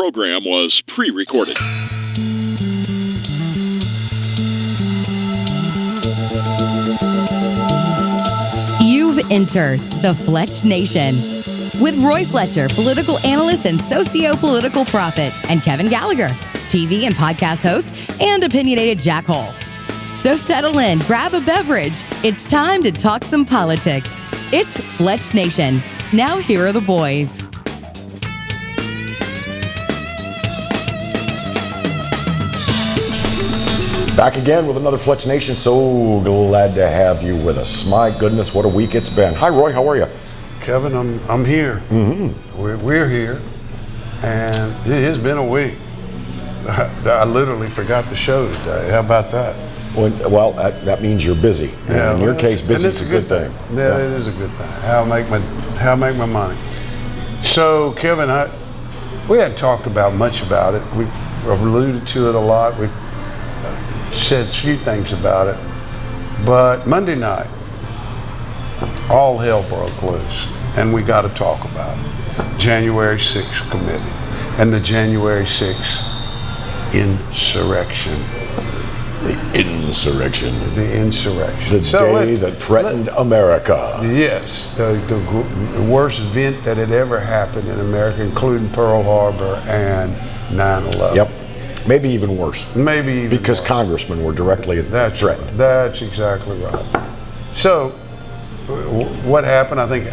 program was pre-recorded. You've entered the Fletch Nation with Roy Fletcher, political analyst and socio-political prophet, and Kevin Gallagher, TV and podcast host and opinionated jackhole. So settle in, grab a beverage. It's time to talk some politics. It's Fletch Nation. Now here are the boys. Back again with another Fletch Nation. So glad to have you with us. My goodness, what a week it's been. Hi, Roy. How are you? Kevin, I'm here. Mm-hmm. We're here, and it has been a week. I literally forgot the show today. How about that? Well, that means you're busy. Yeah, in your case, busy is a good thing. Yeah, it is a good thing. How I make my money. So, Kevin, we hadn't talked about much about it. We've alluded to it a lot. We've said a few things about it. But Monday night, all hell broke loose, and we got to talk about it. January 6th committee and the January 6th insurrection. The insurrection. The insurrection. The day that threatened America. Yes, the worst event that had ever happened in America, including Pearl Harbor and 9/11. Yep. Maybe even worse. Maybe even because worse. Congressmen were directly threatened. That's exactly right. So, what happened, I think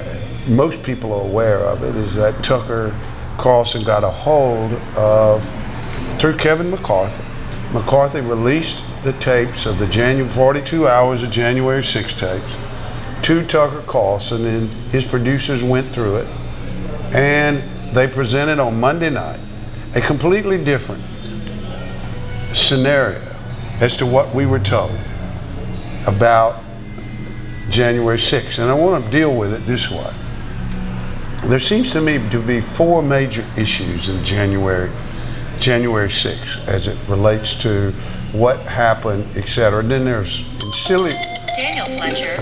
most people are aware of it, is that Tucker Carlson got a hold of, through Kevin McCarthy. McCarthy released the tapes of the 42 hours of January 6 tapes to Tucker Carlson, and his producers went through it, and they presented on Monday night a completely different scenario as to what we were told about January 6th. And I want to deal with it this way. There seems to me to be four major issues in January 6th as it relates to what happened, etc. And then there's Daniel Fletcher.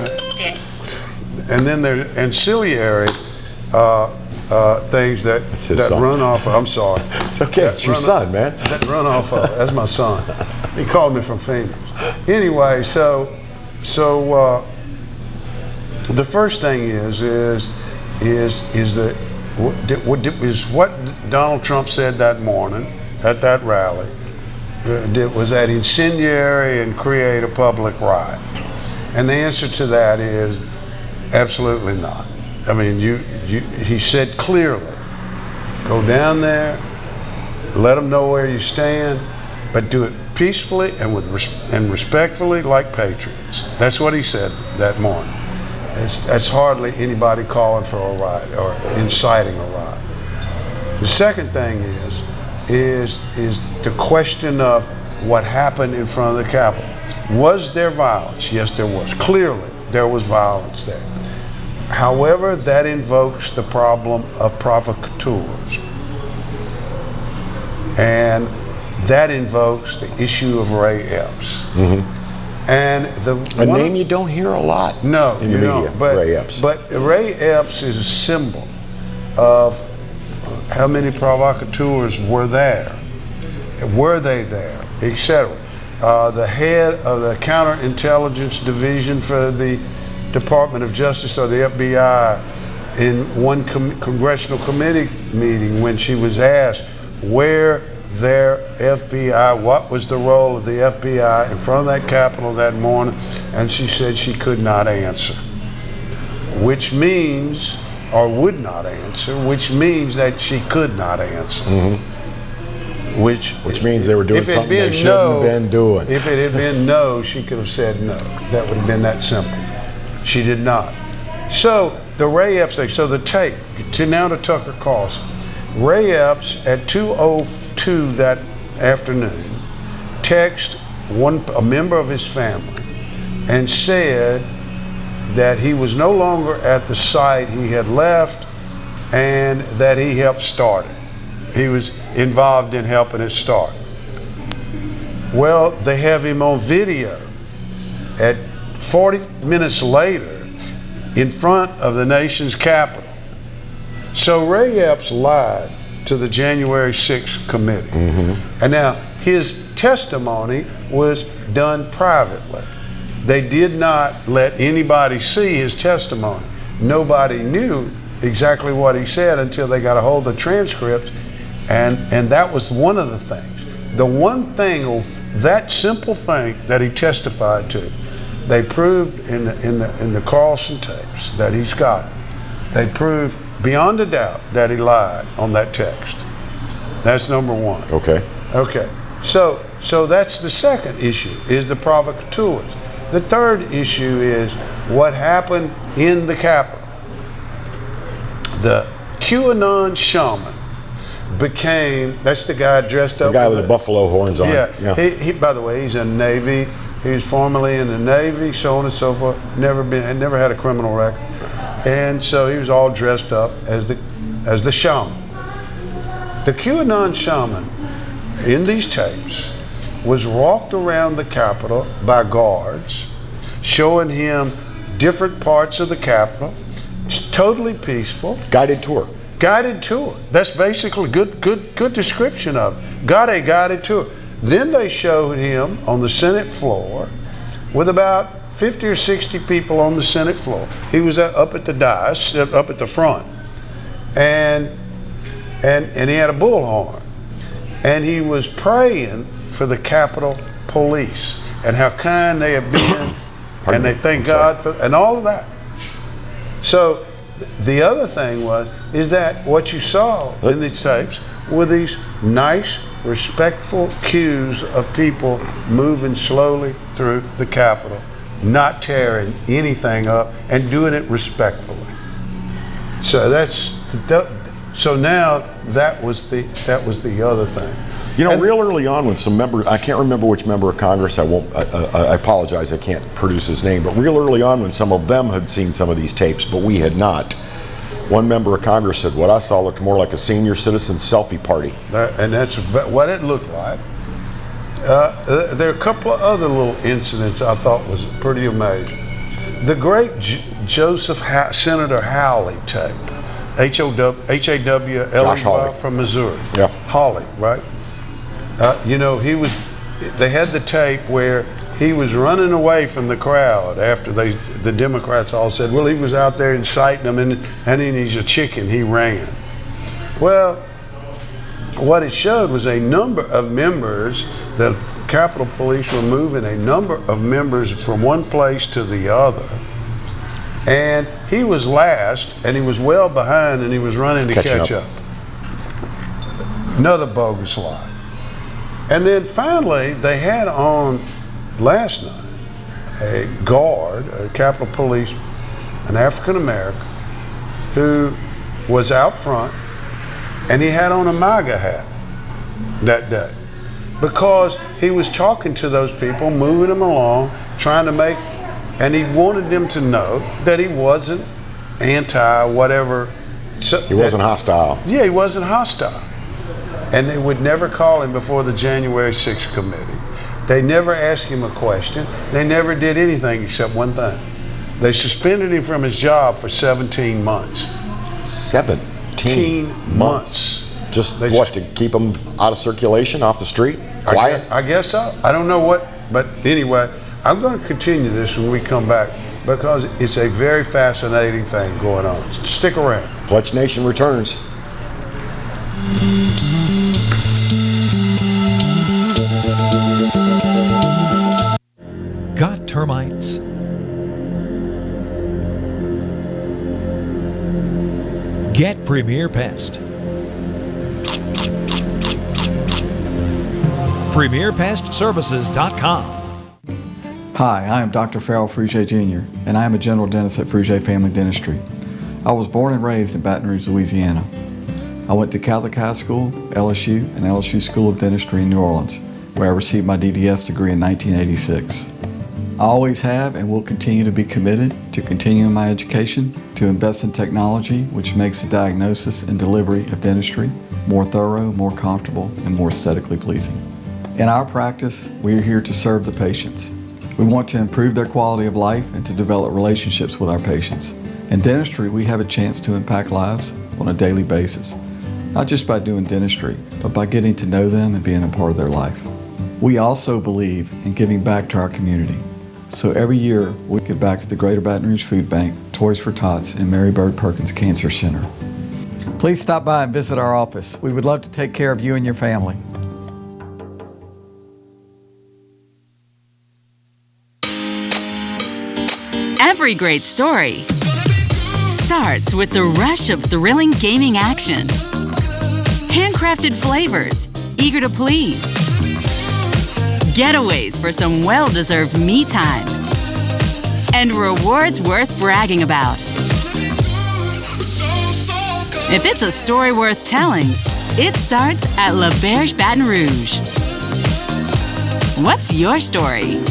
And then there's ancillary things that run off of, I'm sorry. It's okay, it's your son, man. That run off of, that's my son. He called me from Phoenix. Anyway, so the first thing is what Donald Trump said that morning at that rally. Was that incendiary and create a public riot? And the answer to that is absolutely not. I mean, he said clearly, go down there, let them know where you stand, but do it peacefully and respectfully, like patriots. That's what he said that morning. That's hardly anybody calling for a riot or inciting a riot. The second thing is the question of what happened in front of the Capitol. Was there violence? Yes, there was. Clearly, there was violence there. However, that invokes the problem of provocateurs. And that invokes the issue of Ray Epps. Mm-hmm. And a name you don't hear a lot in the media, Ray Epps. But Ray Epps is a symbol of how many provocateurs were there. Were they there, etc. The head of the counterintelligence division for the Department of Justice, or the FBI, in one congressional committee meeting, when she was asked where their FBI, what was the role of the FBI in front of that Capitol that morning, and she said she could not answer, which means, or would not answer, which means that she could not answer. Mm-hmm. Which means they were doing something they shouldn't have been doing. If it had been no, she could have said no. That would have been that simple. She did not. So the Ray Epps thing, so the tape, to Tucker Carlson. Ray Epps at 2:02 that afternoon texted a member of his family and said that he was no longer at the site he had left and that he helped start it. He was involved in helping it start. Well, they have him on video at 40 minutes later in front of the nation's capital. So Ray Epps lied to to the January 6th committee. Mm-hmm. And now his testimony was done privately. They did not let anybody see his testimony. Nobody knew exactly what he said until they got a hold of the transcripts, and that was one of the things. The one thing, that simple thing that he testified to, they proved in the Carlson tapes that he's got. They proved beyond a doubt that he lied on that text. That's number one. Okay. Okay. So that's the second issue, is the provocateurs. The third issue is what happened in the Capitol. The QAnon shaman became, that's the guy dressed up. The guy with the buffalo horns on. Yeah. He, by the way, he's in the Navy. He was formerly in the Navy, so on and so forth. Never had a criminal record. And so he was all dressed up as the shaman. The QAnon shaman in these tapes was walked around the Capitol by guards, showing him different parts of the Capitol. It's totally peaceful. Guided tour. Guided tour. That's basically good description of it. Got a guided tour. Then they showed him on the Senate floor with about 50 or 60 people on the Senate floor. He was up at the dais, up at the front, and he had a bullhorn, and he was praying for the Capitol Police and how kind they have been, and they thank God for, and all of that. So the other thing is that what you saw in these tapes were these nice, respectful cues of people moving slowly through the Capitol, not tearing anything up, and doing it respectfully. So so now that was the other thing. You know, real early on when some member, I can't remember which member of Congress, I apologize, I can't produce his name, but real early on when some of them had seen some of these tapes, but we had not, one member of Congress said, what I saw looked more like a senior citizen selfie party. And that's what it looked like. There are a couple of other little incidents I thought was pretty amazing. The great Senator Hawley tape, H-A-W-L-E-Y from Missouri. Yeah. Hawley, right? They had the tape where he was running away from the crowd after the Democrats all said, well, he was out there inciting them, and then he's a chicken, he ran. Well, what it showed was a number of members, the Capitol Police were moving a number of members from one place to the other. And he was last, and he was well behind, and he was running to catch up. Another bogus lie. And then finally, they had on last night a guard, a Capitol Police, an African American, who was out front, and he had on a MAGA hat that day because he was talking to those people, moving them along, trying to make, and he wanted them to know that he wasn't anti-whatever. He wasn't hostile. Yeah, he wasn't hostile. And they would never call him before the January 6th committee. They never asked him a question. They never did anything except one thing. They suspended him from his job for 17 months. 17 months. Just to keep him out of circulation, off the street? Quiet? I guess so. I don't know what, but anyway, I'm going to continue this when we come back because it's a very fascinating thing going on. Stick around. Fletch Nation returns. Got termites? Get Premier Pest. PremierPestServices.com. Hi, I am Dr. Farrell Frugier Jr., and I am a general dentist at Frugier Family Dentistry. I was born and raised in Baton Rouge, Louisiana. I went to Catholic High School, LSU, and LSU School of Dentistry in New Orleans, where I received my DDS degree in 1986. I always have and will continue to be committed to continuing my education, to invest in technology which makes the diagnosis and delivery of dentistry more thorough, more comfortable, and more aesthetically pleasing. In our practice, we are here to serve the patients. We want to improve their quality of life and to develop relationships with our patients. In dentistry, we have a chance to impact lives on a daily basis. not just by doing dentistry, but by getting to know them and being a part of their life. We also believe in giving back to our community. So every year, we give back to the Greater Baton Rouge Food Bank, Toys for Tots, and Mary Bird Perkins Cancer Center. Please stop by and visit our office. We would love to take care of you and your family. Every great story starts with the rush of thrilling gaming action. Handcrafted flavors, eager to please. Getaways for some well-deserved me time. And rewards worth bragging about. If it's a story worth telling, it starts at La Berge Baton Rouge. What's your story?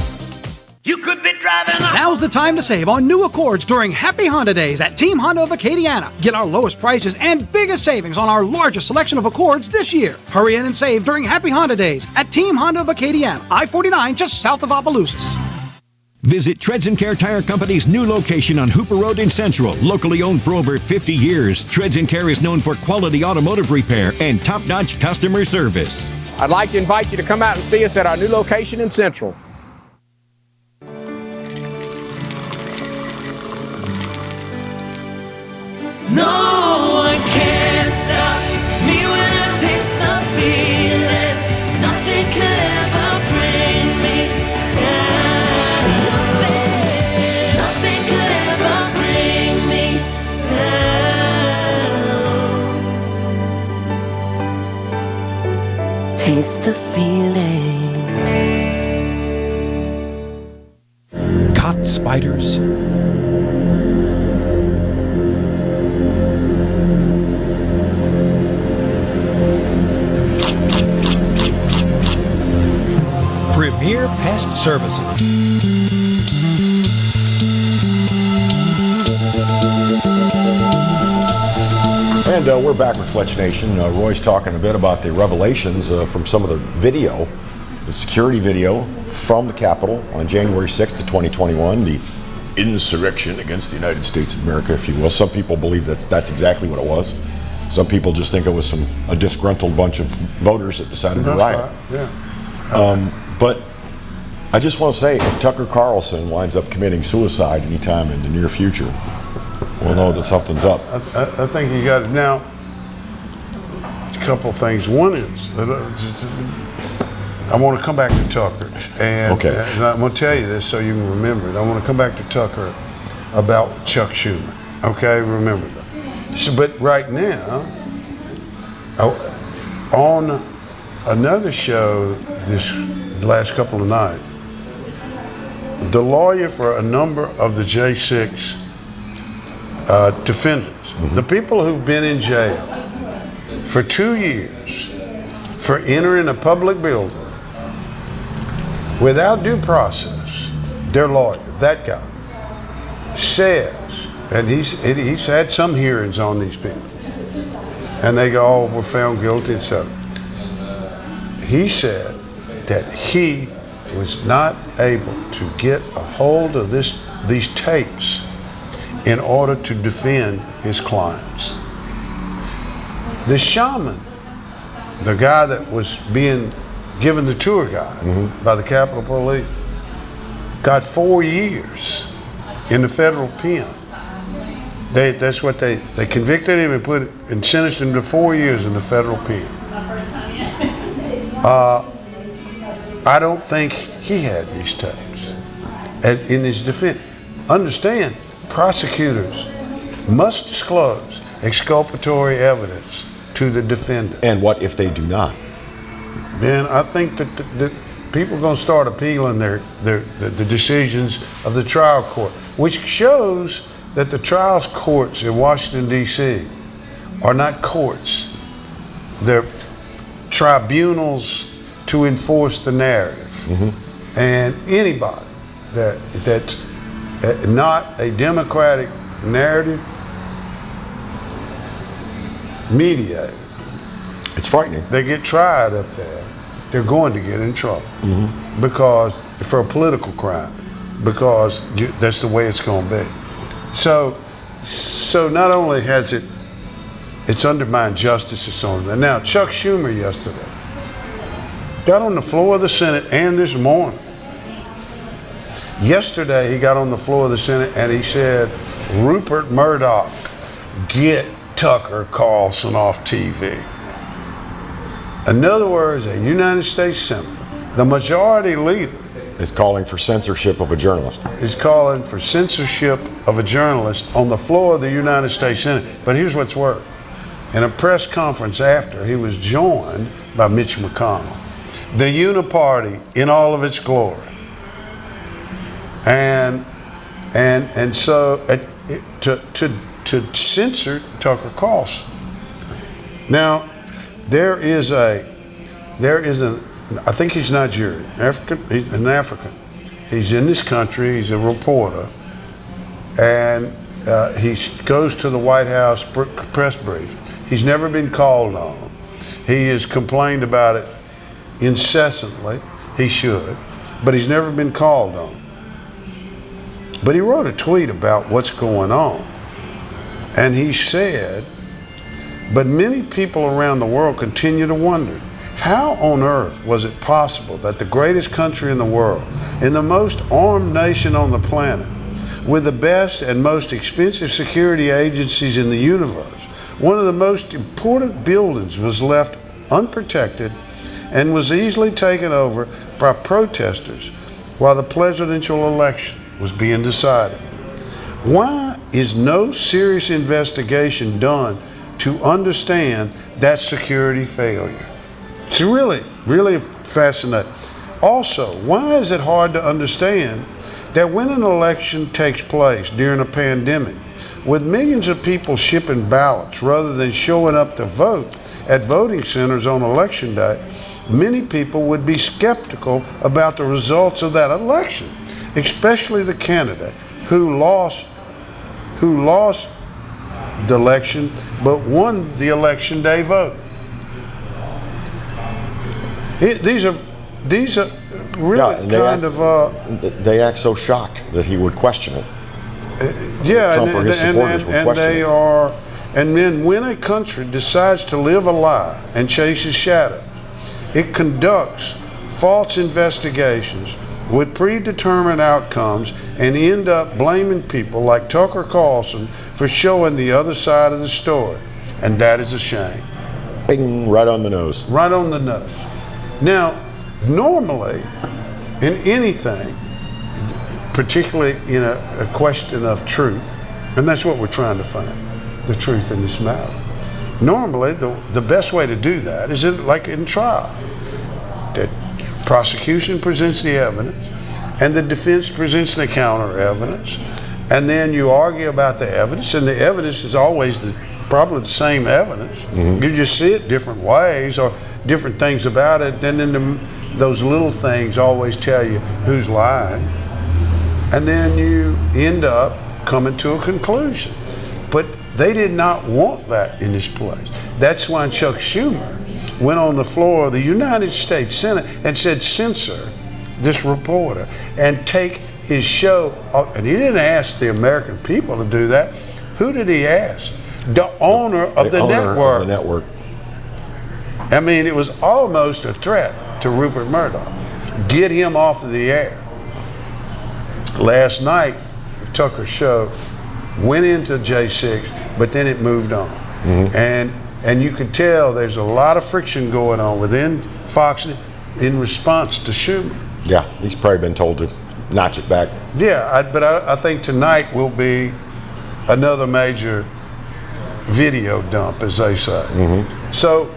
You could be driving a... Now's the time to save on new Accords during Happy Honda Days at Team Honda of Acadiana. Get our lowest prices and biggest savings on our largest selection of Accords this year. Hurry in and save during Happy Honda Days at Team Honda of Acadiana, I-49 just south of Opelousas. Visit Treads & Care Tire Company's new location on Hooper Road in Central. Locally owned for over 50 years, Treads & Care is known for quality automotive repair and top-notch customer service. I'd like to invite you to come out and see us at our new location in Central. No one can stop me when I taste the feeling. Nothing could ever bring me down. Nothing could ever bring me down. Taste the feeling. Caught spiders. Premier Pest Services. And we're back with Fletch Nation. Roy's talking a bit about the revelations from some of the video, the security video from the Capitol on January 6th of 2021, the insurrection against the United States of America, if you will. Some people believe that's exactly what it was. Some people just think it was a disgruntled bunch of voters that decided to riot. Right. Yeah. But I just want to say, if Tucker Carlson winds up committing suicide anytime in the near future, we'll know that something's up. I think you got now. A couple of things. One is I want to come back to Tucker, and, okay. And I'm going to tell you this so you can remember it. I want to come back to Tucker about Chuck Schumer. Okay, remember that. So, but right now, on another show this last couple of nights, the lawyer for a number of the J6 defendants, the people who've been in jail for 2 years for entering a public building without due process, their lawyer, that guy, says, and he's had some hearings on these people, and they go, oh, we're found guilty, etc. He said that he was not able to get a hold of these tapes in order to defend his clients. The shaman, the guy that was being given the tour guide by the Capitol Police, got 4 years in the federal pen. That's what they convicted him and sentenced him to 4 years in the federal pen. I don't think he had these tapes in his defense. Understand, prosecutors must disclose exculpatory evidence to the defendant. And what if they do not? Then I think that the people are going to start appealing the decisions of the trial court, which shows that the trial courts in Washington, D.C. are not courts. They're tribunals to enforce the narrative. And anybody that's not a democratic narrative mediator, it's frightening. They get tried up there, they're going to get in trouble because for a political crime, because that's the way it's going to be. So not only has it It's undermined justice and so on. Now, Chuck Schumer yesterday got on the floor of the Senate and this morning. Yesterday, he got on the floor of the Senate and he said, Rupert Murdoch, get Tucker Carlson off TV. In other words, a United States Senator, the majority leader, is calling for censorship of a journalist. Is calling for censorship of a journalist on the floor of the United States Senate. But here's what's worse. In a press conference after, he was joined by Mitch McConnell, the uniparty in all of its glory. And so to censor Tucker Carlson. Now, there is an I think he's Nigerian, he's an African. He's in this country, he's a reporter, and he goes to the White House press briefing. He's never been called on. He has complained about it incessantly, he should, but he's never been called on. But he wrote a tweet about what's going on, and he said, but many people around the world continue to wonder, how on earth was it possible that the greatest country in the world, in the most armed nation on the planet, with the best and most expensive security agencies in the universe, one of the most important buildings was left unprotected and was easily taken over by protesters while the presidential election was being decided? Why is no serious investigation done to understand that security failure? It's really, really fascinating. Also, why is it hard to understand that when an election takes place during a pandemic, with millions of people shipping ballots rather than showing up to vote at voting centers on election day, many people would be skeptical about the results of that election, especially the candidate who lost the election but won the election day vote. These are really they act so shocked that he would question it. Trump or his supporters would question it. And then when a country decides to live a lie and chases shadows, it conducts false investigations with predetermined outcomes and end up blaming people like Tucker Carlson for showing the other side of the story. And that is a shame. Bing, right on the nose. Right on the nose. Now, normally, in anything, particularly in a question of truth, and that's what we're trying to find, the truth in this matter. Normally, the best way to do that is like in trial. The prosecution presents the evidence, and the defense presents the counter evidence, and then you argue about the evidence, and the evidence is always probably the same evidence. Mm-hmm. You just see it different ways or different things about it, and then those little things always tell you who's lying, and then you end up coming to a conclusion. But they did not want that in this place. That's why Chuck Schumer went on the floor of the United States Senate and said, censor this reporter and take his show off. And he didn't ask the American people to do that. Who did he ask? The owner of the network. I mean, it was almost a threat to Rupert Murdoch. Get him off of the air. Last night, Tucker's show went into J6, but then it moved on. Mm-hmm. And you could tell there's a lot of friction going on within Fox in response to Schumer. Yeah, he's probably been told to notch it back. Yeah, but I think tonight will be another major video dump, as they say. Mm-hmm. So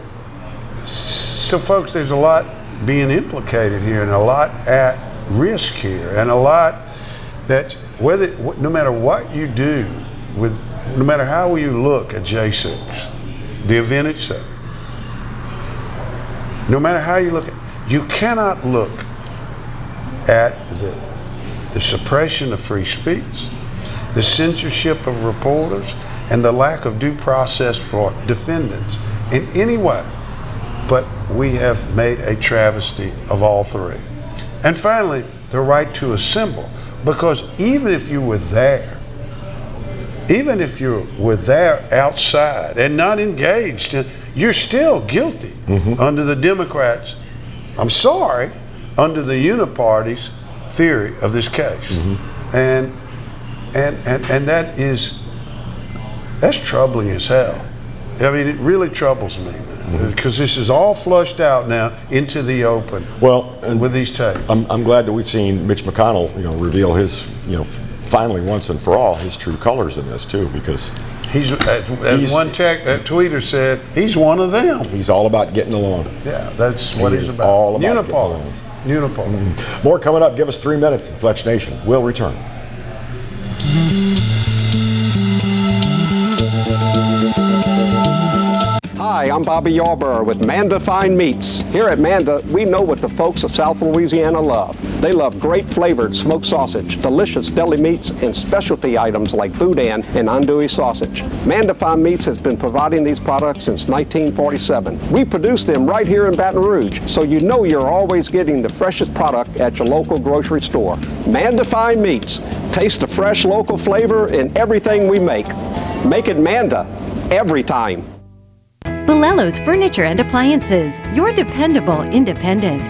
folks, there's a lot being implicated here and a lot at risk here, and a lot that no matter what you do, no matter how you look at J6, the event itself, no matter how you look at it, you cannot look at the suppression of free speech, the censorship of reporters, and the lack of due process for defendants in any way. But we have made a travesty of all three. And finally, the right to assemble, because even if you were there even if you were there outside and not engaged, you're still guilty under the Democrats. I'm sorry, under the uniparty's theory of this case, and that's troubling as hell. I mean, it really troubles me, man, because this is all flushed out now into the open. Well, and with these tapes, I'm glad that we've seen Mitch McConnell, reveal his, finally once and for all, his true colors in this too, because he's as one tweeter said, he's one of them. He's all about getting along. Yeah, that's what he's about. All about Unipol. More coming up. Give us 3 minutes in Fletch Nation. We'll return. Hi, I'm Bobby Yarborough with Manda Fine Meats. Here at Manda, we know what the folks of South Louisiana love. They love great flavored smoked sausage, delicious deli meats, and specialty items like boudin and andouille sausage. Manda Fine Meats has been providing these products since 1947. We produce them right here in Baton Rouge, so you know you're always getting the freshest product at your local grocery store. Manda Fine Meats. Taste the fresh local flavor in everything we make. Make it Manda every time. Bolello's Furniture and Appliances, your dependable independent.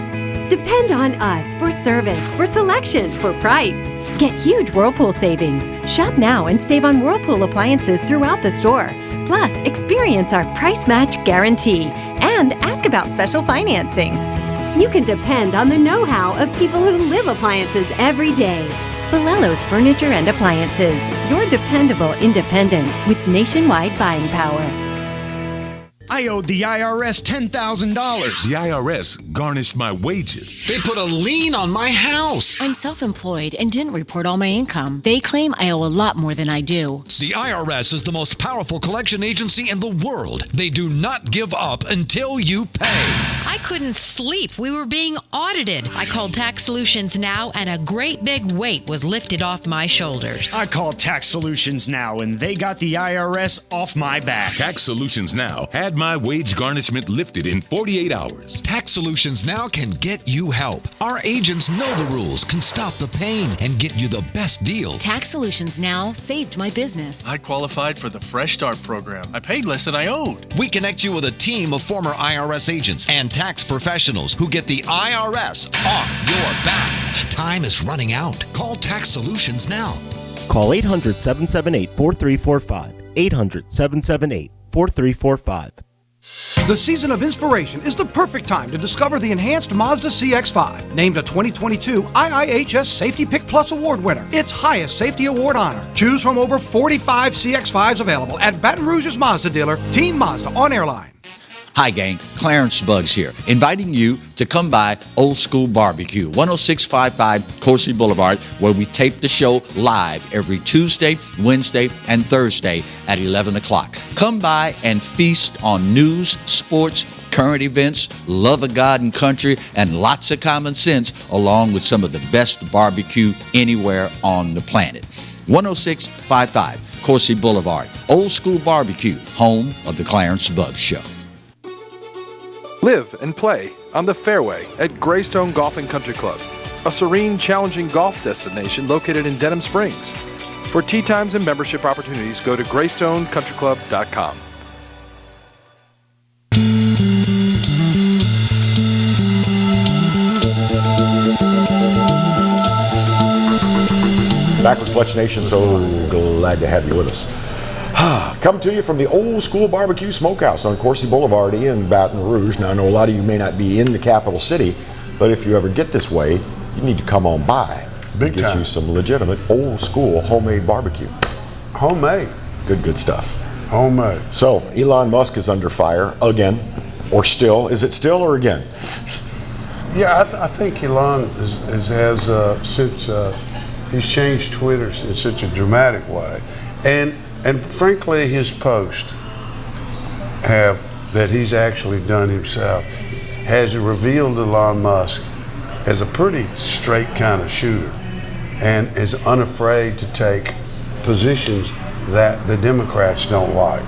Depend on us for service, for selection, for price. Get huge Whirlpool savings. Shop now and save on Whirlpool appliances throughout the store. Plus, experience our price match guarantee and ask about special financing. You can depend on the know-how of people who live appliances every day. Bolello's Furniture and Appliances, your dependable independent with nationwide buying power. I owed the IRS $10,000. The IRS garnished my wages. They put a lien on my house. I'm self-employed and didn't report all my income. They claim I owe a lot more than I do. The IRS is the most powerful collection agency in the world. They do not give up until you pay. I couldn't sleep. We were being audited. I called Tax Solutions Now, and a great big weight was lifted off my shoulders. I called Tax Solutions Now, and they got the IRS off my back. Tax Solutions Now had my wage garnishment lifted in 48 hours. Tax Solutions Now can get you help. Our agents know the rules, can stop the pain, and get you the best deal. Tax Solutions Now saved my business. I qualified for the Fresh Start program. I paid less than I owed. We connect you with a team of former IRS agents and tax professionals who get the IRS off your back. Time is running out. Call Tax Solutions now. Call 800-778-4345. 800-778-4345. The season of inspiration is the perfect time to discover the enhanced Mazda CX-5, named a 2022 IIHS Safety Pick Plus Award winner, its highest safety award honor. Choose from over 45 CX-5s available at Baton Rouge's Mazda dealer, Team Mazda on Airline. Hi gang, Clarence Buggs here, inviting you to come by Old School Barbecue, 10655 Coursey Boulevard, where we tape the show live every Tuesday, Wednesday, and Thursday at 11 o'clock. Come by and feast on news, sports, current events, love of God and country, and lots of common sense, along with some of the best barbecue anywhere on the planet. 10655 Coursey Boulevard, Old School Barbecue, home of the Clarence Buggs Show. Live and play on the fairway at Greystone Golf and Country Club, a serene, challenging golf destination located in Denham Springs. For tee times and membership opportunities, go to GreystonecountryClub.com. Back with Fletch Nation, so glad to have you with us. Come to you from the Old School Barbecue Smokehouse on Coursey Boulevard in Baton Rouge. Now, I know a lot of you may not be in the capital city, but if you ever get this way, you need to come on by. Big get time. you some legitimate old school homemade barbecue. Homemade. Good stuff. Homemade. So, Elon Musk is under fire again, or still. Is it still or again? Yeah, I think Elon has since he's changed Twitter in such a dramatic way. And frankly, his posts that he's actually done himself has revealed Elon Musk as a pretty straight kind of shooter and is unafraid to take positions that the Democrats don't like.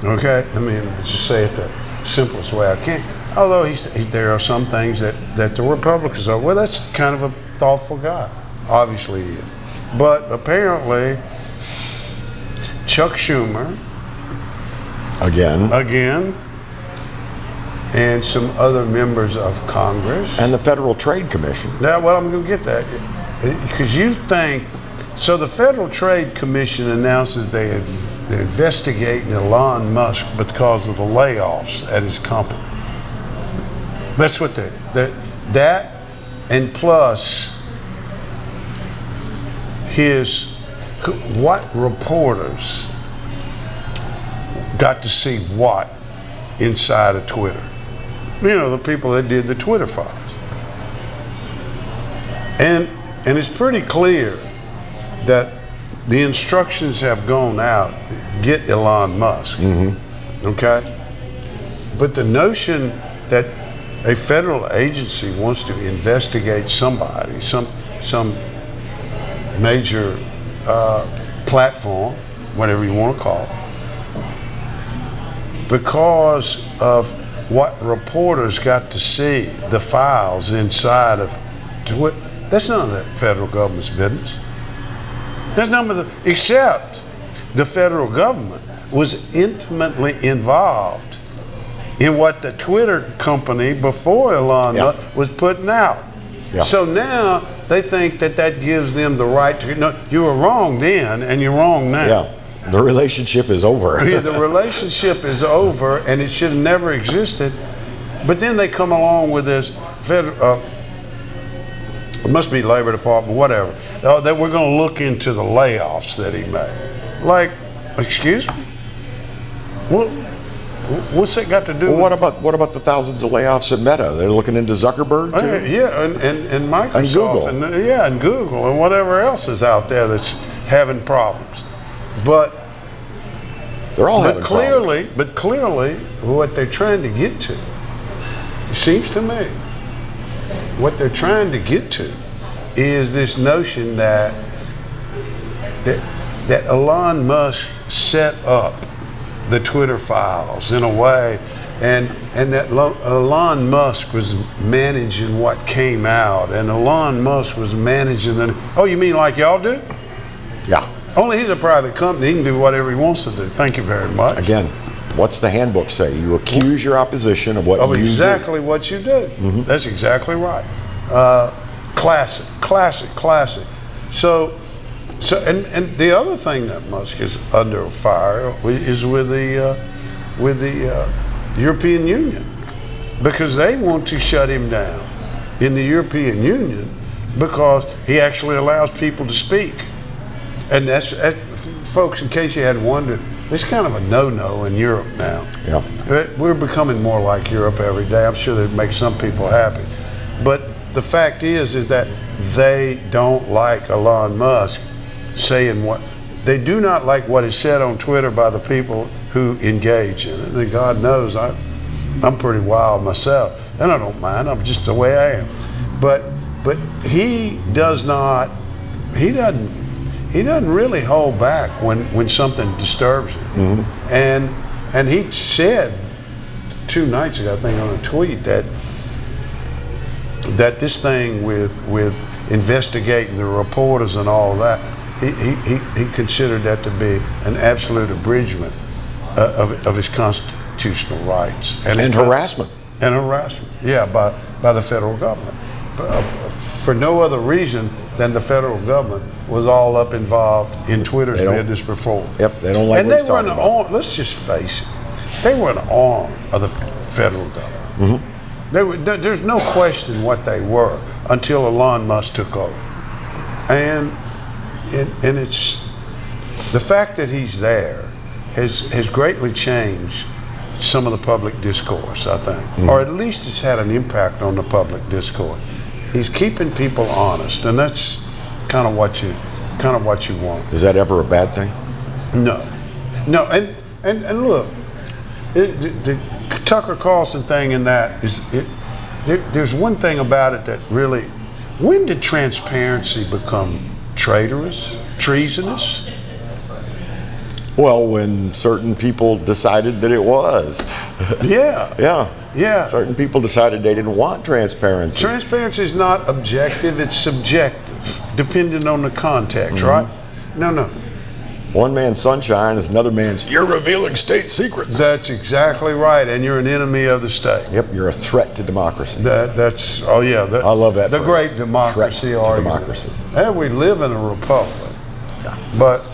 Okay? I mean, let's just say it the simplest way I can. Although there are some things that the Republicans are, well, that's kind of a thoughtful guy. Obviously he is. But apparently, Chuck Schumer. Again. And some other members of Congress. And the Federal Trade Commission. Now, well, I'm going to get that. Because you think, so the Federal Trade Commission announces they're investigating Elon Musk because of the layoffs at his company. That's what that and plus what reporters got to see what inside of Twitter. You know, the people that did the Twitter files. And it's pretty clear that the instructions have gone out, get Elon Musk. Okay? But the notion that a federal agency wants to investigate somebody, some major platform, whatever you want to call it, because of what reporters got to see, the files inside of Twitter, that's none of the federal government's business. That's none of the, except the federal government was intimately involved in what the Twitter company before Elon Musk was putting out. So now they think that gives them the right to, no, you were wrong then and you're wrong now. The relationship is over. The relationship is over and it should have never existed. But then they come along with this federal, it must be Labor Department, whatever, that we're going to look into the layoffs that he made. Like, excuse me? What's that got to do with? What about the thousands of layoffs at Meta? They're looking into Zuckerberg too? And Microsoft and Google. And Google and whatever else is out there that's having problems. But they're all having problems. But clearly, what they're trying to get to, it seems to me, what they're trying to get to is this notion that Elon Musk set up the Twitter files in a way, and that Elon Musk was managing what came out, and Elon Musk was managing the. Oh, you mean like y'all do? Yeah. Only he's a private company. He can do whatever he wants to do. Thank you very much. Again, what's the handbook say? You accuse your opposition of what you do. Exactly what you do. That's exactly right. Classic. So, and the other thing that Musk is under fire is with the European Union, because they want to shut him down in the European Union because he actually allows people to speak. And that's folks, in case you hadn't wondered, it's kind of a no-no in Europe now. Yeah. We're becoming more like Europe every day. I'm sure that makes some people happy. But the fact is that they don't like Elon Musk saying what they do not like what is said on Twitter by the people who engage in it. And God knows I'm pretty wild myself, and I don't mind. I'm just the way I am. But he doesn't really hold back when something disturbs him. And he said 2 nights ago, I think, on a tweet that this thing with investigating the reporters and all of that, he considered that to be an absolute abridgment of his constitutional rights and harassment. And harassment, yeah, by the federal government, for no other reason than the federal government was all up involved in Twitter's business before. Yep, they don't like what he's talking about. Let's just face it, they were an arm of the federal government. There's no question what they were until Elon Musk took over. And it's the fact that he's there has greatly changed some of the public discourse, I think, or at least it's had an impact on the public discourse. He's keeping people honest, and that's kind of what you want. Is that ever a bad thing? No, and look, the Tucker Carlson thing in that is there's one thing about it that really, when did transparency become traitorous, treasonous? Well, when certain people decided that it was. Yeah. Certain people decided they didn't want transparency. Transparency is not objective, it's subjective, depending on the context, right? No. One man's sunshine is another man's, you're revealing state secrets. That's exactly right, and you're an enemy of the state. Yep, you're a threat to democracy. That's I love that The phrase. great democracy Threat to argument. democracy. And we live in a republic, but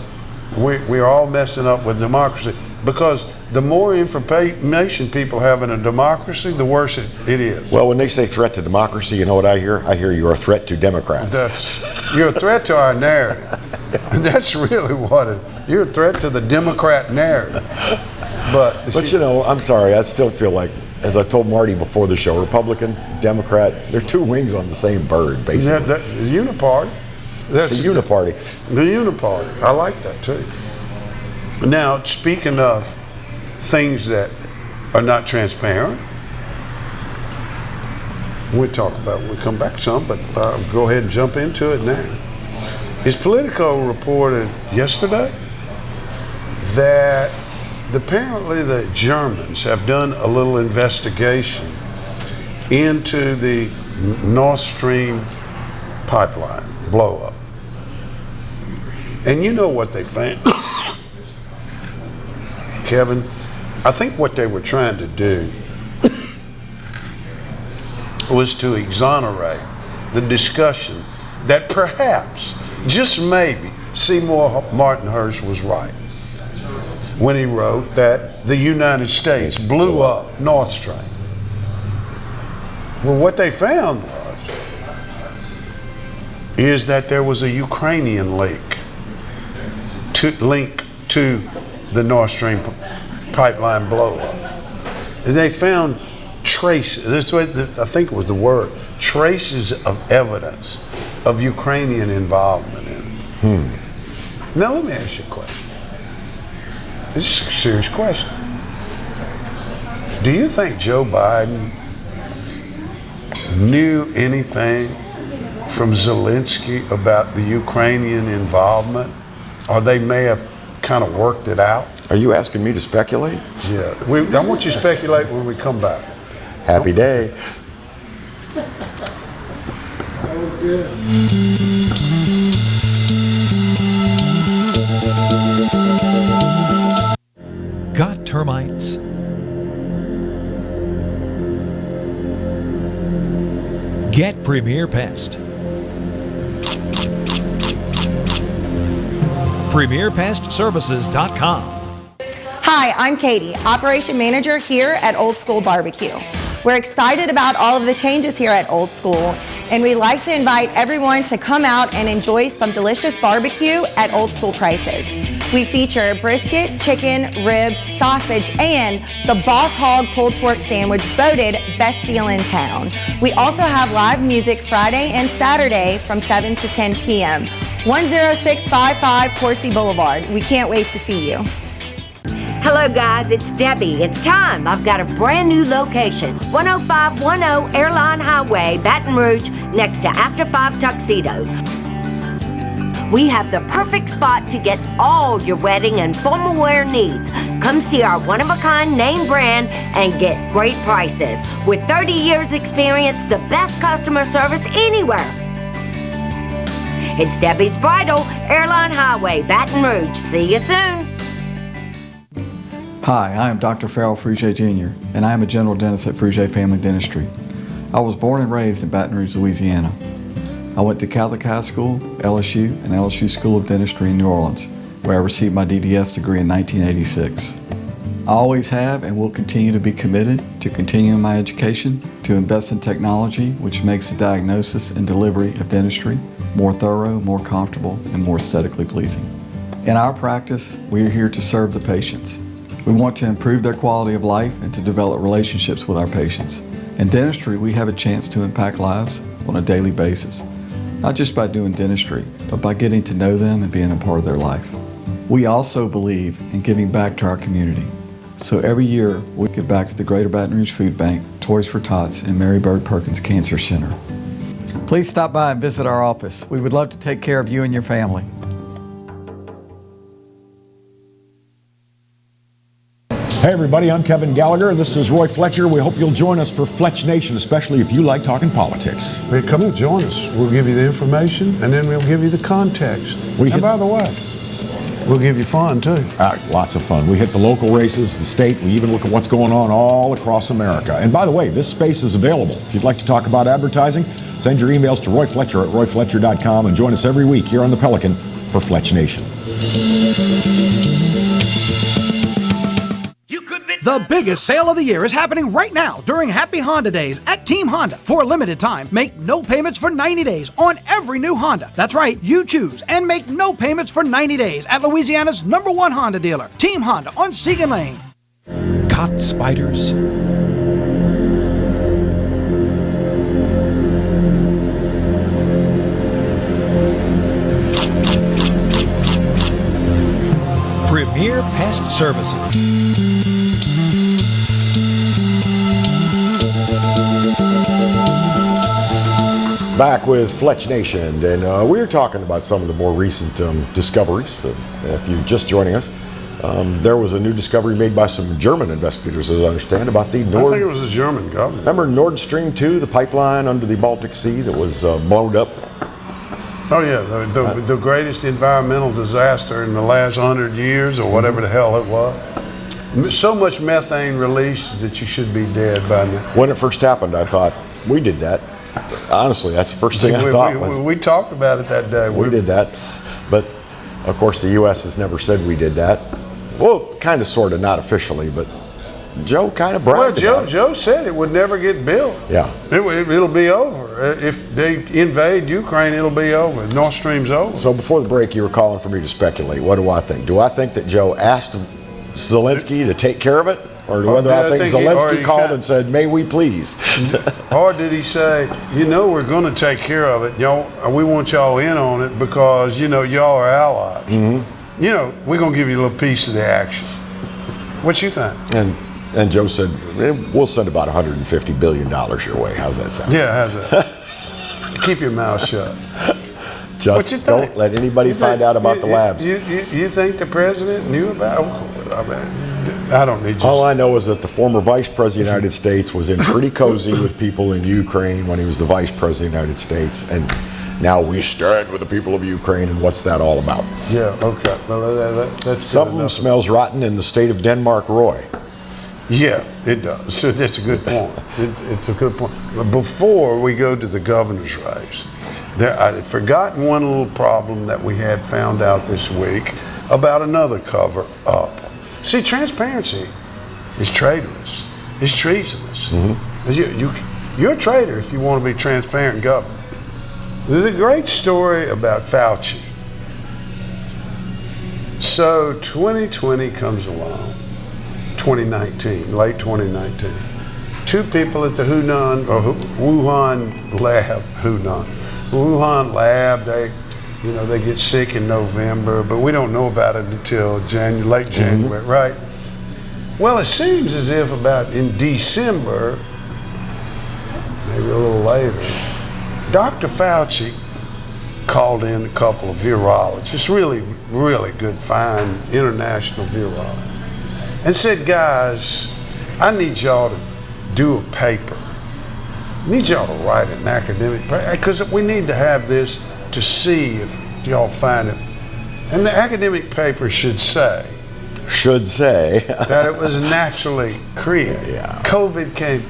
we're all messing up with democracy because the more information people have in a democracy, the worse it is. Well, when they say threat to democracy, you know what I hear? I hear you're a threat to Democrats. You're a threat to our narrative. That's really what it is. You're a threat to the Democrat narrative. But you know, I'm sorry, I still feel like, as I told Marty before the show, Republican, Democrat, they're two wings on the same bird, basically. The uniparty. The uniparty. The uniparty. I like that too. Now, speaking of things that are not transparent, we'll talk about it when we come back some, but go ahead and jump into it now. Is Politico reported yesterday that apparently the Germans have done a little investigation into the Nord Stream pipeline blow-up. And you know what they found, Kevin? I think what they were trying to do was to exonerate the discussion that perhaps, just maybe, Seymour Martin Hirsch was right when he wrote that the United States blew up Nord Stream. Well, what they found is that there was a Ukrainian link to the Nord Stream pipeline blow-up. And they found traces, that's what I think was the word, traces of evidence of Ukrainian involvement in it. Now let me ask you a question. This is a serious question. Do you think Joe Biden knew anything from Zelensky about the Ukrainian involvement? Or they may have kind of worked it out? Are you asking me to speculate? Yeah. I want you to speculate when we come back. Happy day. That was good. Got termites? Get Premier Pest. PremierPestServices.com. Hi, I'm Katie, Operation Manager here at Old School Barbecue. We're excited about all of the changes here at Old School, and we'd like to invite everyone to come out and enjoy some delicious barbecue at Old School prices. We feature brisket, chicken, ribs, sausage, and the Boss Hog pulled pork sandwich voted best deal in town. We also have live music Friday and Saturday from 7 to 10 p.m. 10655 Coursey Boulevard. We can't wait to see you. Hello guys, it's Debbie. It's time. I've got a brand new location. 10510 Airline Highway, Baton Rouge, next to After 5 Tuxedos. We have the perfect spot to get all your wedding and formal wear needs. Come see our one-of-a-kind name brand and get great prices. With 30 years experience, the best customer service anywhere. It's Debbie's Bridal, Airline Highway, Baton Rouge. See you soon. Hi, I am Dr. Farrell Frugier Jr., and I am a general dentist at Frugier Family Dentistry. I was born and raised in Baton Rouge, Louisiana. I went to Catholic High School, LSU, and LSU School of Dentistry in New Orleans, where I received my DDS degree in 1986. I always have and will continue to be committed to continuing my education, to invest in technology which makes the diagnosis and delivery of dentistry more thorough, more comfortable, and more aesthetically pleasing. In our practice, we are here to serve the patients. We want to improve their quality of life and to develop relationships with our patients. In dentistry, we have a chance to impact lives on a daily basis, not just by doing dentistry, but by getting to know them and being a part of their life. We also believe in giving back to our community. So every year, we give back to the Greater Baton Rouge Food Bank, Toys for Tots, and Mary Bird Perkins Cancer Center. Please stop by and visit our office. We would love to take care of you and your family. Hey everybody, I'm Kevin Gallagher. This is Roy Fletcher. We hope you'll join us for Fletch Nation, especially if you like talking politics. Hey, come and join us. We'll give you the information and then we'll give you the context. And by the way, We'll give you fun, too. Lots of fun. We hit the local races, the state. We even look at what's going on all across America. And by the way, this space is available. If you'd like to talk about advertising, send your emails to Roy Fletcher at royfletcher.com and join us every week here on the Pelican for Fletch Nation. The biggest sale of the year is happening right now during Happy Honda Days at Team Honda. For a limited time, make no payments for 90 days on every new Honda. That's right, you choose and make no payments for 90 days at Louisiana's #1 Honda dealer, Team Honda on Segan Lane. Caught spiders? Premier Pest Services. Back with Fletch Nation, and we were talking about some of the more recent discoveries. If you're just joining us, there was a new discovery made by some German investigators, as I understand, about the I think it was the German government. Remember Nord Stream 2, the pipeline under the Baltic Sea that was blown up? Oh, yeah, the greatest environmental disaster in the last 100 years, or whatever the hell it was. So much methane released that you should be dead by now. When it first happened, I thought, we did that. Honestly, that's the first thing I thought. We talked about it that day. We did that. But, of course, the U.S. has never said we did that. Well, kind of, sort of, not officially, but Joe kind of bragged about it. Joe said it would never get built. Yeah. It'll be over. If they invade Ukraine, it'll be over. Nord Stream's over. So before the break, you were calling for me to speculate. What do I think? Do I think that Joe asked Zelensky to take care of it? Or whether I think Zelensky called and said, may we please? Or did he say, we're going to take care of it. We want y'all in on it because, y'all are allies. Mm-hmm. We're going to give you a little piece of the action. What you think? And Joe said, we'll send about $150 billion your way. How's that sound? Yeah, how's that? Keep your mouth shut. Just don't let anybody find out about the labs. You think the president knew about it? I don't need All I know is that the former vice president of the United States was in pretty cozy with people in Ukraine when he was the vice president of the United States. And now we stand with the people of Ukraine. And what's that all about? Yeah, okay. Well, that's something smells rotten in the state of Denmark, Roy. Yeah, it does. So that's a good point. It's a good point. But before we go to the governor's race, I had forgotten one little problem that we had found out this week about another cover-up. See, transparency is traitorous. It's treasonous. Mm-hmm. You're a traitor if you want to be transparent governor. There's a great story about Fauci. So 2020 comes along, 2019, late 2019. Two people at the Wuhan lab, they get sick in November, but we don't know about it until late January, right? Well, it seems as if about in December, maybe a little later, Dr. Fauci called in a couple of virologists, really, really good, fine international virologists, and said, guys, I need y'all to do a paper. I need y'all to write an academic paper, because we need to have this to see if y'all find it. And the academic paper should say that it was naturally created. Yeah. COVID came.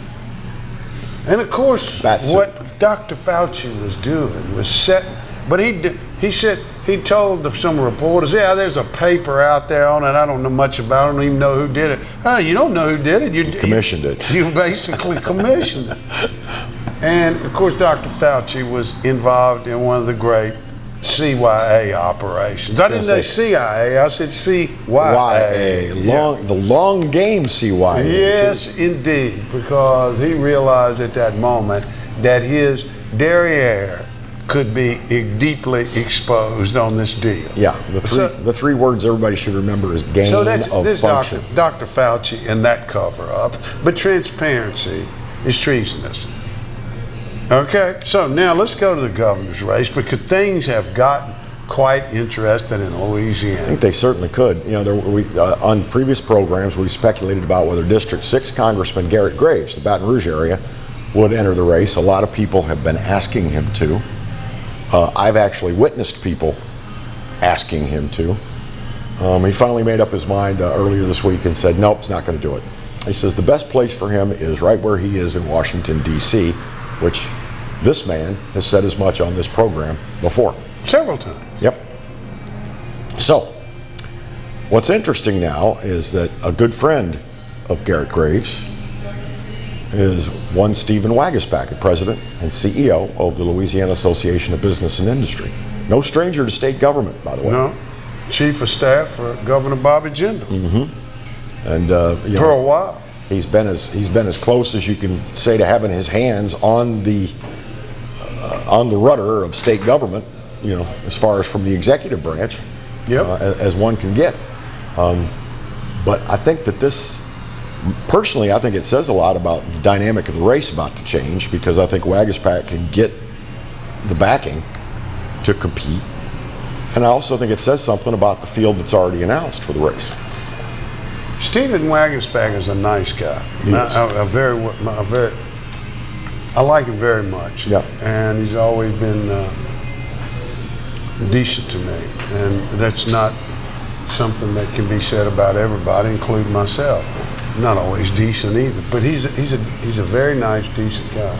And of course, what Dr. Fauci was doing was setting, but he said, he told some reporters, yeah, there's a paper out there on it. I don't know much about it. I don't even know who did it. Oh, you don't know who did it. You commissioned it. You basically commissioned it. And of course, Dr. Fauci was involved in one of the great CYA operations. I didn't say CIA, I said CYA. The long game CYA. Yes, indeed, because he realized at that moment that his derriere could be deeply exposed on this deal. Yeah, the three words everybody should remember is gain of function. Dr. Fauci and that cover-up, but transparency is treasonous. Okay, so now let's go to the governor's race, because things have gotten quite interesting in Louisiana. I think they certainly could. On previous programs, we speculated about whether District 6 Congressman Garrett Graves, the Baton Rouge area, would enter the race. A lot of people have been asking him to. I've actually witnessed people asking him to. He finally made up his mind earlier this week and said, nope, it's not going to do it. He says the best place for him is right where he is in Washington, D.C., which this man has said as much on this program before. Several times. Yep. So, what's interesting now is that a good friend of Garrett Graves is one Stephen Waguespack, president and CEO of the Louisiana Association of Business and Industry. No stranger to state government, by the way. No. Chief of Staff for Governor Bobby Jindal. Mm-hmm. And for a while, he's been as close as you can say to having his hands on the rudder of state government. As far as from the executive branch, as one can get. But I think that this, personally, I think it says a lot about the dynamic of the race about to change, because I think Waguespack can get the backing to compete. And I also think it says something about the field that's already announced for the race. Stephen Waguespack is a nice guy. He is. I like him very much. Yeah. And he's always been decent to me. And that's not something that can be said about everybody, including myself. I'm not always decent either, but he's a very nice, decent guy.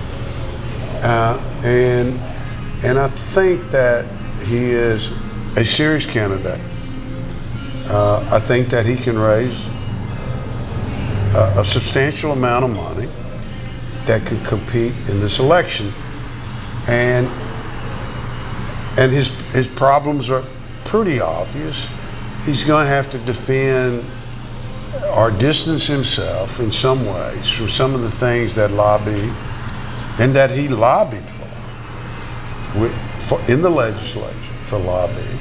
And I think that he is a serious candidate. I think that he can raise a substantial amount of money that could compete in this election, and his problems are pretty obvious. He's going to have to defend or distance himself in some ways from some of the things that he lobbied for in the legislature for lobbying.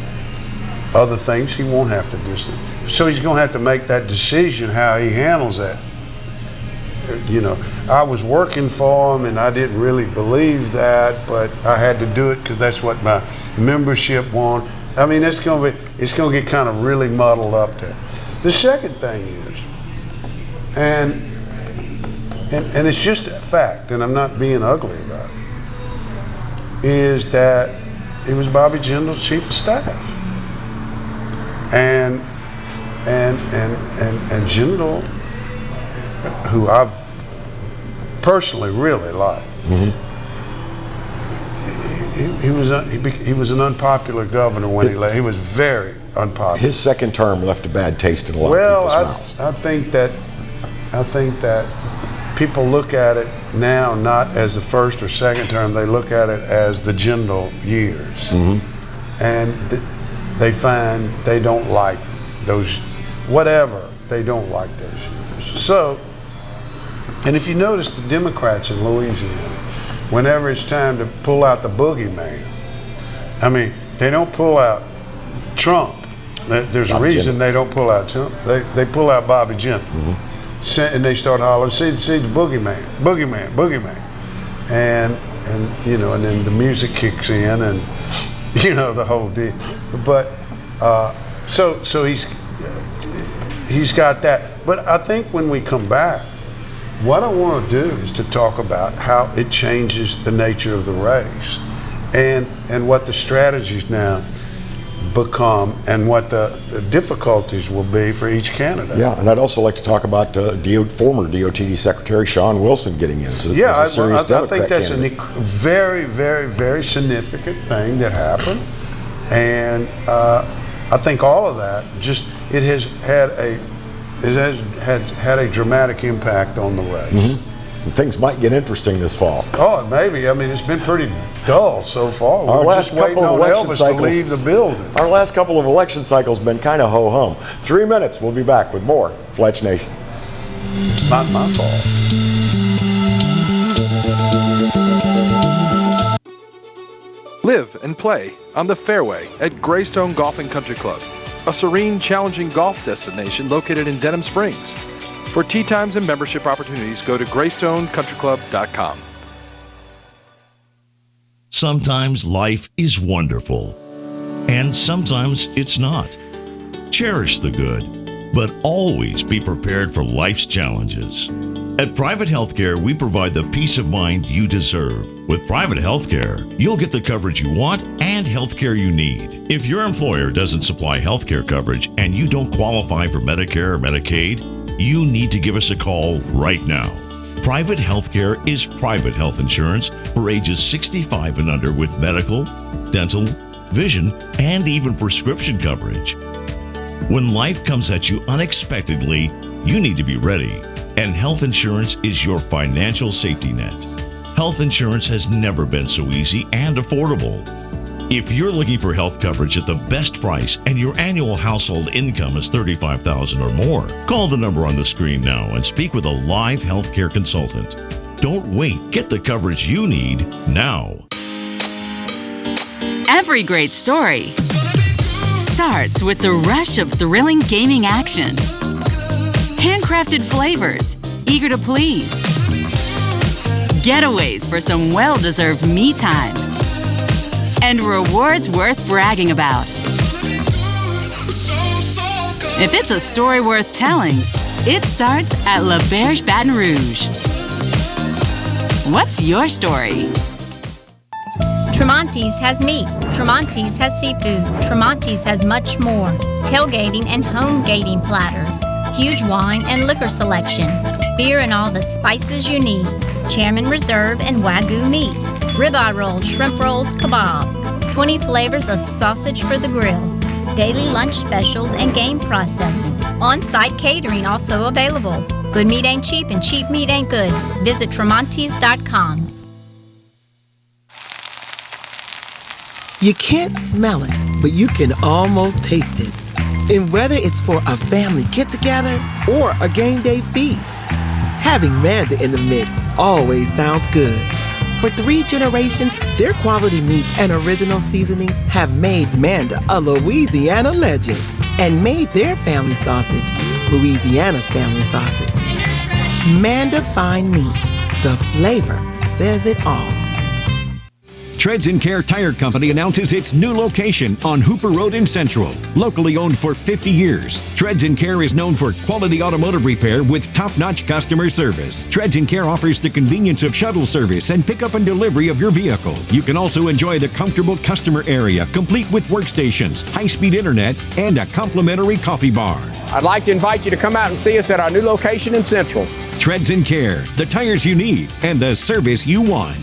Other things he won't have to distance. So he's going to have to make that decision how he handles that. I was working for him and I didn't really believe that, but I had to do it because that's what my membership wanted. I mean, it's going to get kind of really muddled up there. The second thing is, and it's just a fact, and I'm not being ugly about it, is that it was Bobby Jindal's chief of staff. And Jindal, who I personally really like, he was an unpopular governor when he left. He was very unpopular. His second term left a bad taste in a lot of people's mouths. I think that people look at it now not as the first or second term. They look at it as the Jindal years, and they find they don't like those, whatever, they don't like those years. So, and if you notice the Democrats in Louisiana, whenever it's time to pull out the boogeyman, I mean, they don't pull out Trump. There's a reason they don't pull out Trump. They pull out Bobby Jindal. And they start hollering, see the boogeyman, and then the music kicks in, and the whole deal. But so he's got that. But I think when we come back, what I want to do is to talk about how it changes the nature of the race, and what the strategies now become, and what the difficulties will be for each candidate. Yeah, and I'd also like to talk about former DOTD Secretary Sean Wilson getting in as a serious Democrat I think that's candidate. a very, very, very significant thing that happened, and I think all of that it has had a dramatic impact on the race. And things might get interesting this fall. Oh, maybe. I mean, it's been pretty dull so far. Our We're last just waiting couple of on election Elvis cycles to leave the building. Our last couple of election cycles been kind of ho-hum. 3 minutes, we'll be back with more Fletch Nation. Not my fault. Live and play on the fairway at Greystone Golf and Country Club, a serene, challenging golf destination located in Denham Springs. For tee times and membership opportunities, go to GreystoneCountryClub.com. Sometimes life is wonderful, and sometimes it's not. Cherish the good, but always be prepared for life's challenges. At Private Healthcare, we provide the peace of mind you deserve. With Private Healthcare, you'll get the coverage you want and healthcare you need. If your employer doesn't supply healthcare coverage and you don't qualify for Medicare or Medicaid, you need to give us a call right now. Private Healthcare is private health insurance for ages 65 and under with medical, dental, vision, and even prescription coverage. When life comes at you unexpectedly, you need to be ready, and health insurance is your financial safety net. Health insurance has never been so easy and affordable. If you're looking for health coverage at the best price and your annual household income is $35,000 or more, call the number on the screen now and speak with a live healthcare consultant. Don't wait. Get the coverage you need now. Every great story starts with the rush of thrilling gaming action. Handcrafted flavors, eager to please. Getaways for some well-deserved me time. And rewards worth bragging about. If it's a story worth telling, it starts at La Berge Baton Rouge. What's your story? Tremonti's has meat. Tremonti's has seafood. Tremonti's has much more. Tailgating and home gating platters. Huge wine and liquor selection. Beer and all the spices you need. Chairman Reserve and Wagyu meats. Ribeye rolls, shrimp rolls, kebabs. 20 flavors of sausage for the grill. Daily lunch specials and game processing. On-site catering also available. Good meat ain't cheap and cheap meat ain't good. Visit Tremonti's.com. You can't smell it, but you can almost taste it. And whether it's for a family get-together or a game day feast, having Manda in the mix always sounds good. For 3 generations, their quality meats and original seasonings have made Manda a Louisiana legend and made their family sausage Louisiana's family sausage. Manda Fine Meats. The flavor says it all. Treads & Care Tire Company announces its new location on Hooper Road in Central. Locally owned for 50 years, Treads & Care is known for quality automotive repair with top-notch customer service. Treads & Care offers the convenience of shuttle service and pickup and delivery of your vehicle. You can also enjoy the comfortable customer area, complete with workstations, high-speed internet, and a complimentary coffee bar. I'd like to invite you to come out and see us at our new location in Central. Treads & Care, the tires you need and the service you want.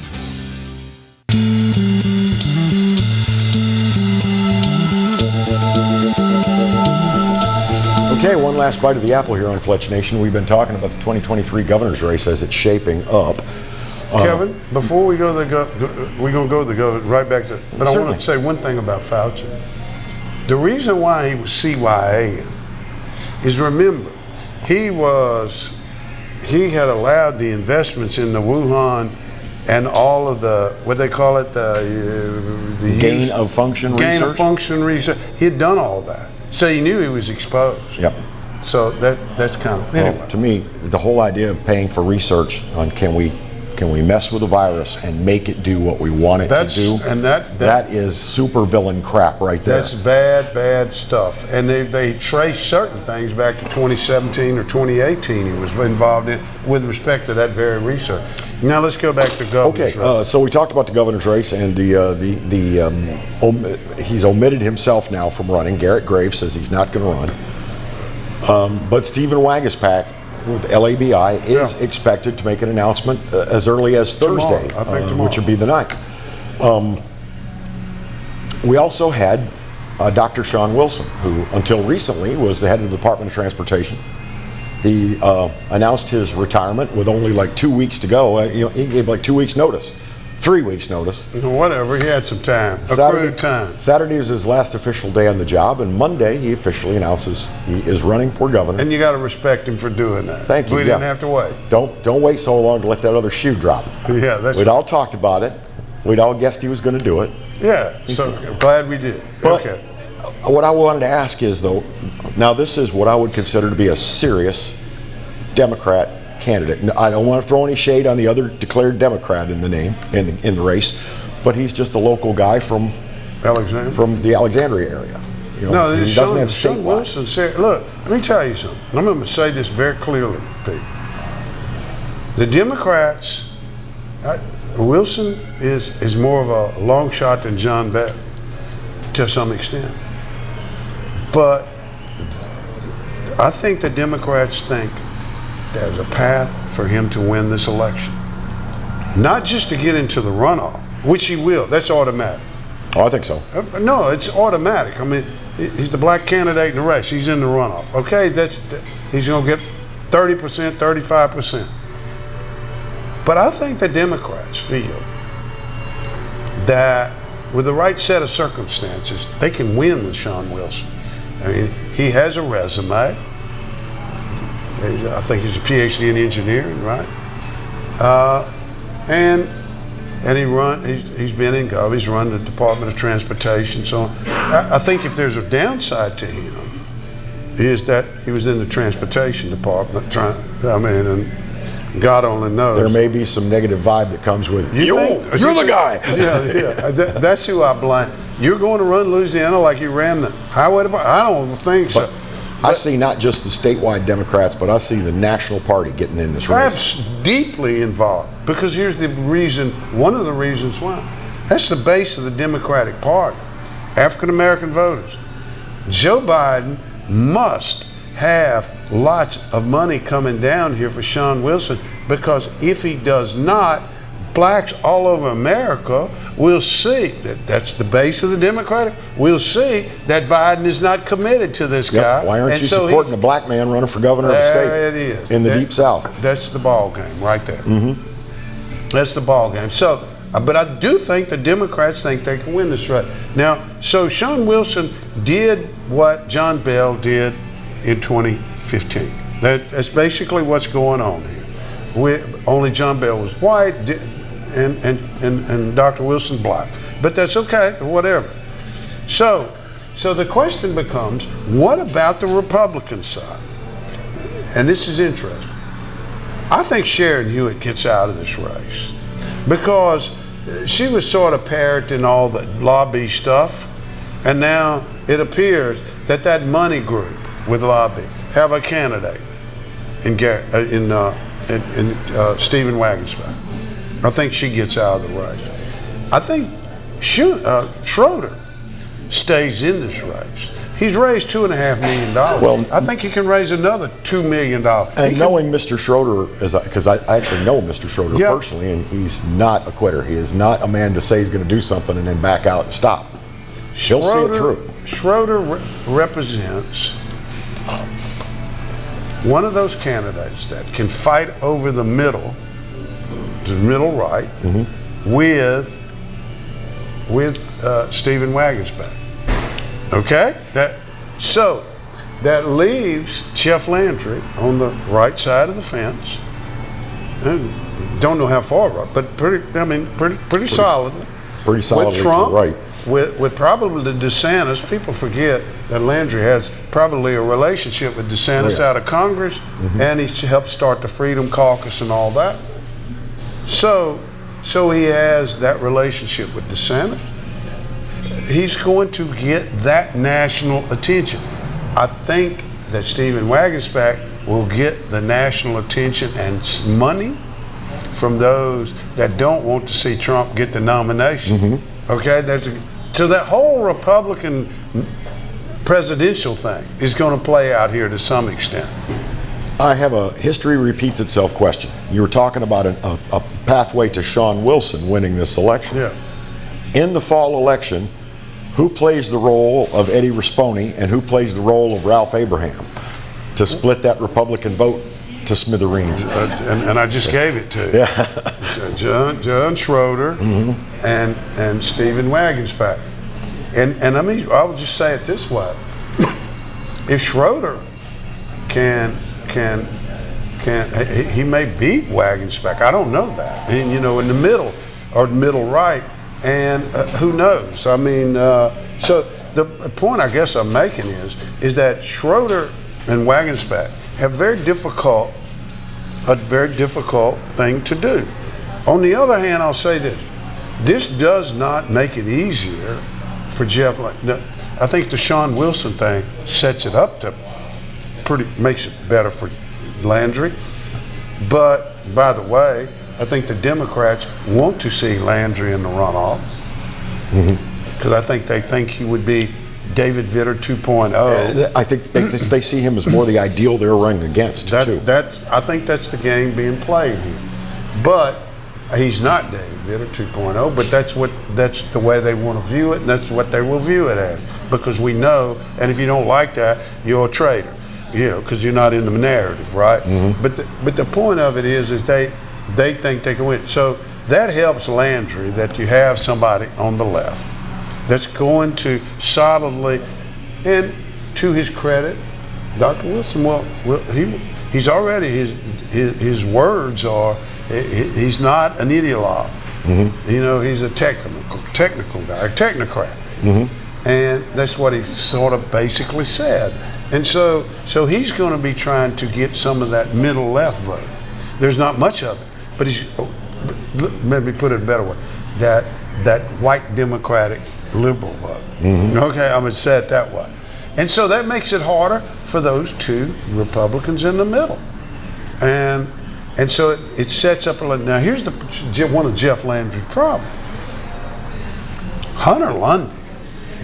Okay, one last bite of the apple here on Fletch Nation. We've been talking about the 2023 governor's race as it's shaping up. Kevin, before we go to we're going to go to the governor right back to, but I want to say one thing about Fauci. The reason why he was CYA is, remember, he had allowed the investments in the Wuhan and all of the, what they call it, the gain of function research. He had done all that. So he knew he was exposed. Yep. So that's kind of, anyway. Well, to me, the whole idea of paying for research on can we mess with the virus and make it do what we want it to do? And that is super villain crap right there. That's bad stuff. And they trace certain things back to 2017 or 2018 he was involved in with respect to that very research. Now let's go back to governor's race. So we talked about the governor's race, and he's omitted himself now from running. Garrett Graves says he's not going to run. But Stephen Wagaspack with LABI is expected to make an announcement as early as Thursday, which would be the 9th. We also had Dr. Sean Wilson, who until recently was the head of the Department of Transportation. He announced his retirement with only like 2 weeks to go. He gave like 2 weeks notice, 3 weeks notice. Whatever, he had some time, accrued time. Saturday is his last official day on the job, and Monday he officially announces he is running for governor. And you got to respect him for doing that. Thank you. We didn't have to wait. Don't wait so long to let that other shoe drop. Yeah, we'd all talked about it. We'd all guessed he was going to do it. Yeah, so glad we did. But what I wanted to ask is, though, now this is what I would consider to be a serious Democrat candidate. I don't want to throw any shade on the other declared Democrat in the name in the race, but he's just a local guy from the Alexandria area. He doesn't have Wilson. Look, let me tell you something. I'm going to say this very clearly, Pete. The Democrats, Wilson is more of a long shot than John Bell to some extent. But I think the Democrats think there's a path for him to win this election. Not just to get into the runoff, which he will. That's automatic. Oh, I think so. No, it's automatic. I mean, he's the black candidate in the race. He's in the runoff. Okay, he's going to get 30%, 35%. But I think the Democrats feel that with the right set of circumstances, they can win with Sean Wilson. I mean, he has a resume. I think he's a PhD in engineering, right? And he's been in Gov. He's run the Department of Transportation. So I think if there's a downside to him, is that he was in the Transportation Department. And God only knows. There may be some negative vibe that comes with you're the guy. Yeah. That's who I blame. You're going to run Louisiana like you ran the highway department? I don't think so. I see not just the statewide Democrats, but I see the national party getting in this race. Perhaps deeply involved, because here's the reason, one of the reasons why. That's the base of the Democratic Party, African American voters. Joe Biden must have lots of money coming down here for Sean Wilson, because if he does not, blacks all over America will see that's the base of the Democratic. We'll see that Biden is not committed to this guy. Why aren't you supporting a black man running for governor of the state? There it is. In the Deep South. That's the ball game right there. Mm-hmm. That's the ball game. So, but I do think the Democrats think they can win this race. Now, so Sean Wilson did what John Bell did in 2015. That's basically what's going on here. Only John Bell was white, and Dr. Wilson black. But that's okay, whatever. So the question becomes, what about the Republican side? And this is interesting. I think Sharon Hewitt gets out of this race because she was sort of parroting all the lobby stuff, and now it appears that money group with lobby have a candidate in Stephen Wagensback. I think she gets out of the race. I think Schroeder stays in this race. He's raised $2.5 million. Well, I think he can raise another $2 million. And knowing Mr. Schroeder, because I actually know Mr. Schroeder personally, and he's not a quitter. He is not a man to say he's going to do something and then back out and stop. He'll see it through. Schroeder represents one of those candidates that can fight over the middle right, with Stephen Wagensback. Okay? So that leaves Jeff Landry on the right side of the fence. And don't know how far right, but pretty solidly. Pretty solidly with Trump, to the right. With probably the DeSantis. People forget that Landry has probably a relationship with DeSantis out of Congress, and he helped start the Freedom Caucus and all that. So he has that relationship with DeSantis. He's going to get that national attention. I think that Stephen Wagensback will get the national attention and money from those that don't want to see Trump get the nomination. Okay, so that whole Republican presidential thing is going to play out here to some extent. I have a history repeats itself question. You were talking about a pathway to Sean Wilson winning this election. Yeah. In the fall election, who plays the role of Eddie Rispone and who plays the role of Ralph Abraham to split that Republican vote to smithereens? And I just gave it to you. Yeah. John Schroeder and Stephen Wagensback. And I mean, I would just say it this way. If Schroeder he may beat Wagensback. I don't know that. And, in the middle or middle right, and who knows? I mean, so the point I guess I'm making is that Schroeder and Wagensback have a very difficult thing to do. On the other hand, I'll say this does not make it easier for Jeff. I think the Sean Wilson thing sets it up to makes it better for Landry, but by the way, I think the Democrats want to see Landry in the runoff because I think they think he would be David Vitter 2.0. I think they see him as more the ideal they're running against, too. I think that's the game being played here. But he's not David Vitter 2.0, but that's the way they want to view it, and that's what they will view it as. Because we know, and if you don't like that, you're a traitor, because you're not in the narrative, right? But the point of it is they think they can win. So that helps Landry that you have somebody on the left that's going to solidly, and to his credit, Dr. Wilson, he's already, his words are, he's not an ideologue. He's a technical guy, a technocrat. And that's what he sort of basically said. And so he's going to be trying to get some of that middle left vote. There's not much of it, but let me put it a better way, that white Democratic liberal vote. Okay, I'm going to say it that way. And so that makes it harder for those two Republicans in the middle. And so it sets up now here's one of Jeff Landry's problems. Hunter Lundy,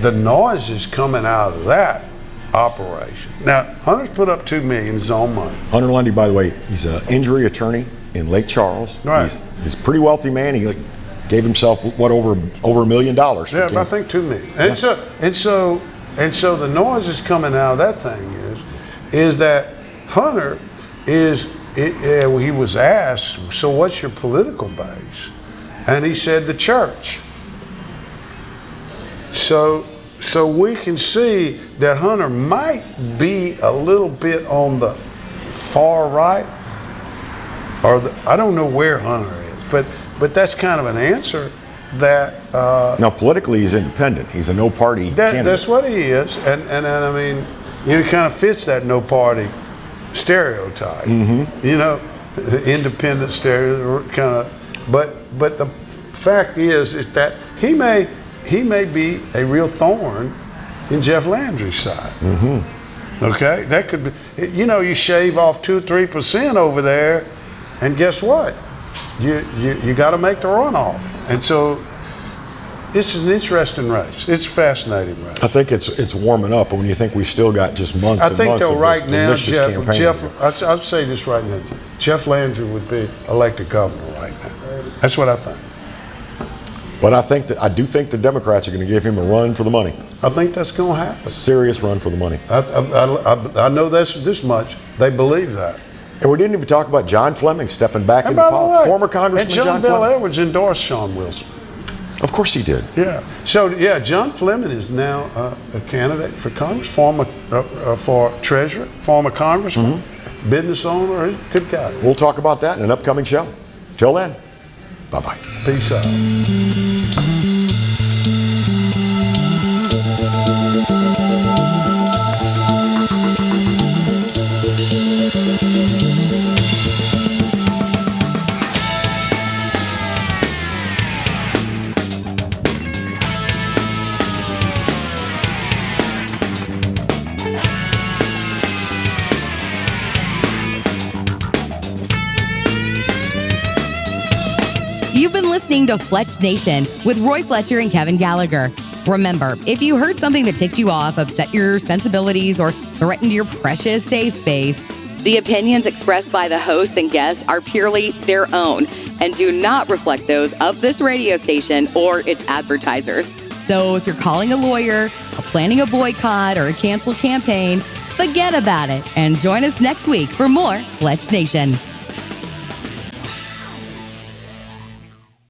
the noise is coming out of that operation. Now, Hunter's put up $2 million his own money. Hunter Lundy, by the way, he's an injury attorney in Lake Charles. Right. He's a pretty wealthy man. He gave himself over $1 million. Yeah, I think $2 million. And so the noise is coming out of that thing is that Hunter he was asked, so what's your political base? And he said the church. So we can see that Hunter might be a little bit on the far right, I don't know where Hunter is, but that's kind of an answer that. Now politically he's independent. He's a no party candidate. That's what he is, and I mean, he kind of fits that no party stereotype. Independent stereo kind of. But the fact is that he may be a real thorn in Jeff Landry's side. Okay, that could be. You shave off 2 or 3% over there, and guess what? You got to make the runoff, and so this is an interesting race. It's a fascinating race. I think it's warming up, when you think we've still got just months and months of right this now, delicious campaign. Jeff, I'll say this right now. Jeff Landry would be elected governor right now. That's what I think. But I do think the Democrats are going to give him a run for the money. I think that's going to happen. A serious run for the money. I know this much. They believe that. And we didn't even talk about John Fleming stepping back into politics. Former Congressman and John Bel Edwards endorsed Sean Wilson. Of course he did. Yeah. So John Fleming is now a candidate for Congress, for treasurer, former congressman, business owner. He's a good guy. We'll talk about that in an upcoming show. Till then, bye-bye. Peace out. You've been listening to Fletch Nation with Roy Fletcher and Kevin Gallagher. Remember, if you heard something that ticked you off, upset your sensibilities, or threatened your precious safe space, the opinions expressed by the hosts and guests are purely their own and do not reflect those of this radio station or its advertisers. So if you're calling a lawyer, planning a boycott, or a cancel campaign, forget about it and join us next week for more Fletch Nation.